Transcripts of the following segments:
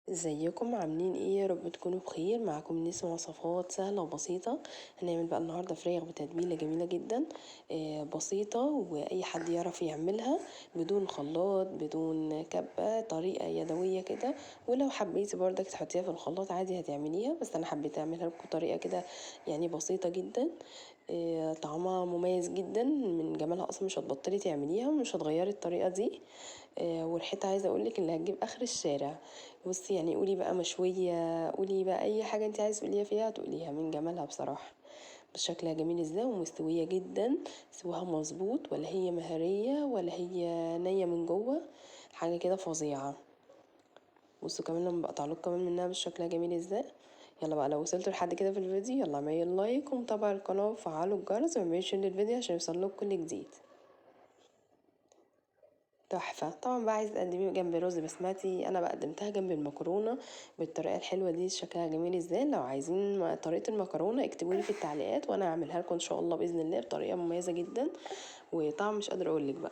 ازيكم عاملين ايه؟ يا رب تكونوا بخير. معاكم نسمة وصفات سهلة وبسيطة. هنعمل بقى النهاردة فراخ بتتبيلة جميلة جدا، بسيطة واي حد يعرف يعملها بدون خلاط بدون كبة، طريقة يدوية كده. ولو حبيتي برضك تحطيها في الخلاط عادي هتعمليها، بس انا حبيت اعملها لكم طريقة كده يعني بسيطة جدا. طعمها مميز جدا، من جمالها اصلا مش هتبطلي تعمليها ومش هتغيري الطريقة دي. وريحتها عايزة اقولك اللي هتجيب اخر الشارع. بصي يعني قولي بقى مشوية، قولي بقى اي حاجة انت عايز تقوليها فيها تقوليها من جمالها بصراحة. بس شكلها جميل ازاي ومستوية جدا، سواها مظبوط ولا هي مهرية ولا هي نية من جوه، حاجة كده فظيعة. بصوا كمان لما بقطعلكوا كمان منها بالشكل جميل ازاي. يلا بقى لو وصلتوا لحد كده في الفيديو يلا اعملوا لايك ومتابعوا القناة وفعلوا الجرس ومعملوا شير للفيديو عشان يوصلكوا كل جديد. تحفة. طبعا بقى عايز تقدميه جنب رز بسمتي، انا بقى قدمتها جنب المكرونة بالطريقة الحلوة دي. شكلها جميل ازاي. لو عايزين طريقة المكرونة اكتبولي في التعليقات وانا اعملها لكم ان شاء الله باذن الله بطريقة مميزة جدا وطعم مش قادرة اقولك بقى.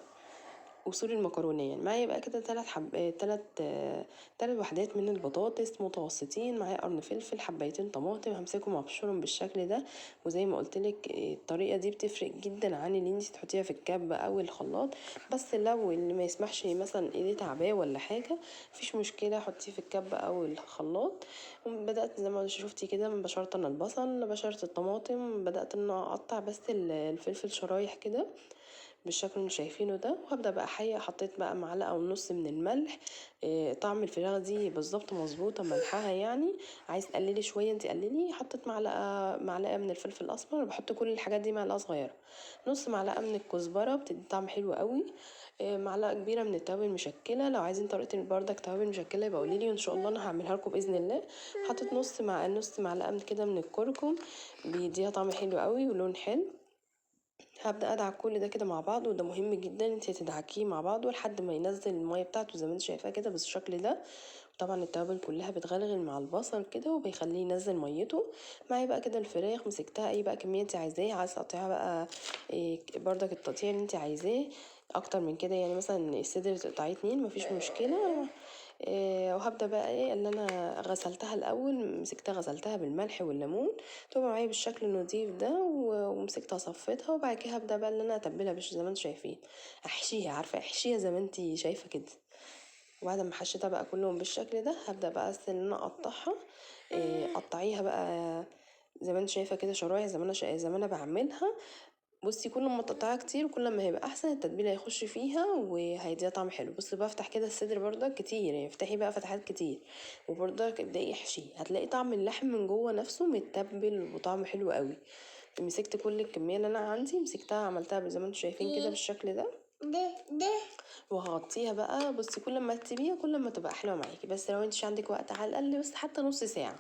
وصول المكرونة يعني معايا بقى كده 3 وحدات من البطاطس متوسطين، معايا قرن فلفل، حبايتين طماطم همسكهم وابشرهم بالشكل ده. وزي ما قلتلك الطريقة دي بتفرق جدا عن اللي انت تحطيها في الكبة او الخلاط. بس لو اللي ما يسمحش مثلا ايديه تعباه ولا حاجة مفيش مشكلة، حطيه في الكبة او الخلاط. بدأت زي ما شفتي كده من بشرت انا البصل، بشرت الطماطم، بدأت ان اقطع بس الفلفل شرايح كده بالشكل اللي شايفينه ده. وهبدأ بقى حطيت بقى معلقة ونص من الملح. طعم الفراخ دي بالظبط مظبوطة ملحها يعني. عايز تقللي شوية انت قللي. حطيت معلقة من الفلفل الأسمر، بحط كل الحاجات دي معلقة صغيرة. نص معلقة من الكزبرة بتدي طعم حلو قوي. معلقة كبيرة من التوابل المشكلة. لو عايزين طريقة بردك توابل مشكلة يبقى قوليلي وان شاء الله انا هعملها لكم بإذن الله. حطيت نص معلقة من كده من الكركم، بيديها طعم حلو قوي ولون حلو. هبدأ أدعك كل ده كده مع بعض، وده مهم جدا انت تدعكيه مع بعضه لحد ما ينزل المية بتاعته زي ما انت شايفاه كده بالشكل ده. طبعا التوابل كلها بتغلغل مع البصل كده وبيخليه ينزل ميته. معايا بقى كده الفراخ مسكتها اي بقى كمية انت عايزاه، عايزه تقطعيها بقى إيه بردك التقطيع اللي انت عايزاه. اكتر من كده يعني مثلا الصدر تقطعيه 2 مفيش مشكلة. وهبدأ بقى ايه اللي انا غسلتها الاول، مسكتها غسلتها بالملح والليمون تبقى معايا بالشكل النظيف ده. ومسكتها صفيتها وبعد كده هبدأ بقى ان انا اتبلها زي ما انتوا شايفين. احشيها، عارفة احشيها زي ما انتي شايفة كده. وبعد ما حشيتها بقى كلهم بالشكل ده هبدأ بقى ان انا اقطعها. قطعيها بقى زي ما انت شايفه كده شرايح زي ما انا بعملها. بصي كل ما تقطعيها كتير كل ما هيبقى احسن، التتبيله هيخش فيها وهيديها طعم حلو. بصي بفتح كده الصدر برضك كتير، يعني افتحي بقى فتحات كتير وبرضك ابدأي احشي، هتلاقي طعم اللحم من جوه نفسه متبل وطعمه حلو قوي. مسكت كل الكميه اللي انا عندي مسكتها عملتها زي ما انتوا شايفين كده بالشكل ده. وهغطيها بقى. بصي كل ما تسيبيها كل ما تبقى حلوه معاكي، بس لو انتش عندك وقت على الاقل بس حتى نص ساعه.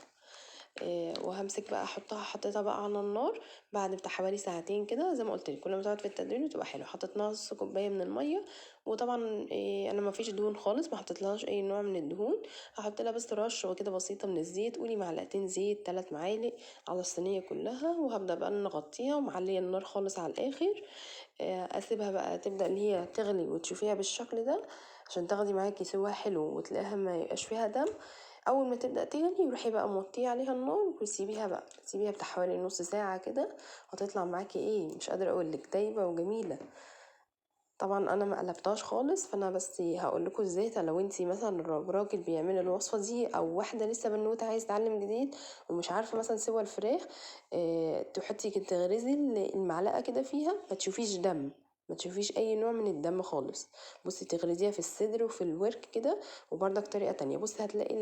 وهمسك بقى حطيتها بقى على النار بعد بتاع حوالي ساعتين كده. زي ما قلت لك كل ما تقعد في التدريج وتبقى حلوه. حطيت نص كوبايه من الميه. وطبعا انا ما فيش دهون خالص، ما حطيتلهاش اي نوع من الدهون. هحط لها بس رشه كده بسيطه من الزيت، قولي معلقتين زيت 3 معالق على الصينيه كلها. وهبدا بقى نغطيها ومعليه النار خالص على الاخر. اسيبها بقى تبدا ان هي تغلي وتشوفيها بالشكل ده عشان تاخدي معاكي سوا حلو وتلاقيها ما يبقاش فيها دم. اول ما تبدا تغلي روحي بقى موطيه عليها النار وسيبيها بقى، سيبيها بتاع حوالي نص ساعه كده. هتطلع معاكي ايه مش قادره اقولك دايبه وجميله. طبعا انا ما قلبتهاش خالص، فانا بس هقول لكم ازاي لو انتي مثلا راجل بيعمل الوصفه دي او واحده لسه بنوته عايز تتعلم جديد ومش عارفه مثلا سوى الفراخ. تحطي كده تغرزي المعلقه كده فيها ما تشوفيش دم، ما تشوفيش اي نوع من الدم خالص. بصي تغرزيها في الصدر وفي الورك كده. وبرضك طريقه تانية بصي هتلاقي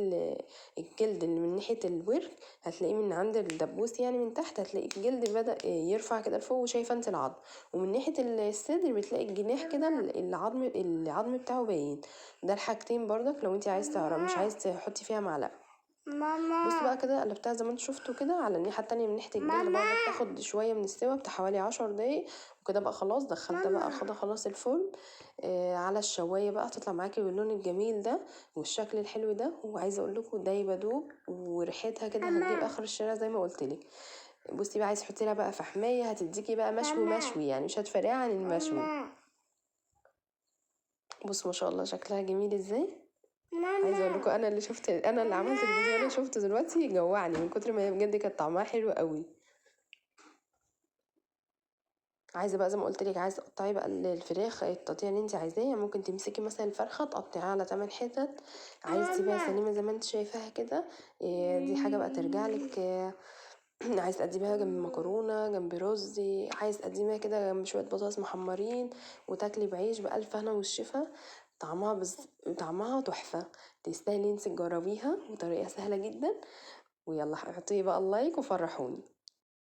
الجلد اللي من ناحيه الورك هتلاقيه من عند الدبوس يعني من تحت هتلاقي الجلد بدأ يرفع كده لفوق وشايفه انت العظم. ومن ناحية الصدر بتلاقي الجناح كده العظم بتاعه باين. ده الحاجتين برضك لو انت عايز تعرف مش عايز تحطي فيها معلقة. بص بقى كده قلبتها زي ما انتوا شفتوا كده على الناحية التانية من ناحية الجلد برضك تاخد شوية من السوا بتاع حوالي 10 دقايق. وكده بقى خلاص دخلتها بقى خلاص الفرن. على الشواية بقى تطلع معاكي باللون الجميل ده والشكل الحلو ده. وعايزة اقول لكم ده يبدوب وريحتها كده هتجيب اخر الشارع زي ما قلت لك. بصي بقى عايز تحطي لها بقى فحمية هتديكي بقى مشوي يعني مش هتفرقها عن المشوي. بص ما شاء الله شكلها جميل ازاي. عايزه اقول لكم انا اللي عملت الفيديو، انا شفته دلوقتي جوعني من كتر ما هي بجد كانت طعمها حلو قوي. عايزه بقى زي ما قلت لك، عايزه تقطعي بقى الفراخ التقطيع اللي انت عايزاه، يعني ممكن تمسكي مثلا الفرخه تقطعيها على 8 حتت، عايزه تسيبيها سليمه زي ما انت شايفاها كده، دي حاجه بقى ترجع لك. عايز تقدميها جنب مكرونه، جنب رز، عايز تقدميها كده جنب شويه بطاطس محمرين، وتاكلي بعيش بألف هنا والشفا. طعمها تحفه، تستاهلي انت تجربيها، وطريقه سهله جدا. ويلا حطي بقى اللايك وفرحوني.